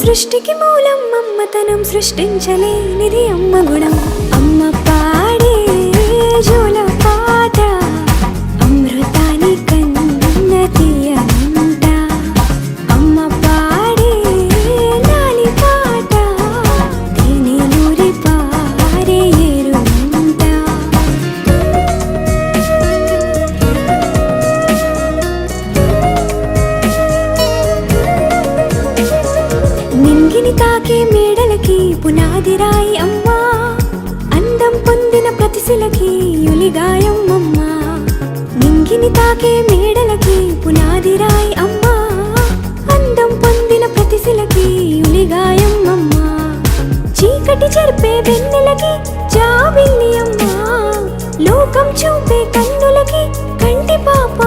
సృష్టికి మూలం అమ్మతనం సృష్టించలేనిది అమ్మ గుణం. అమ్మ పాడే జోల పాట అమృతాని కన్న తీయనంట. అమ్మ పాడే లాలి పాట తేనె నూరి పారే ఏరునంట. నింగిని తాకే మేడలకి పునాది రాయి అమ్మా, అందం పొందిన ప్రతిశిలకి యులిగాయం అమ్మా. నింగిని తాకే మేడలకి పునాది రాయి అమ్మా, అందం పొందిన ప్రతిశిలకి యులిగాయం అమ్మా. చీకటి చెరిపే వెన్నెలకి జాబిల్లి అమ్మా, లోకం చూపే కన్నులకి కంటి పాప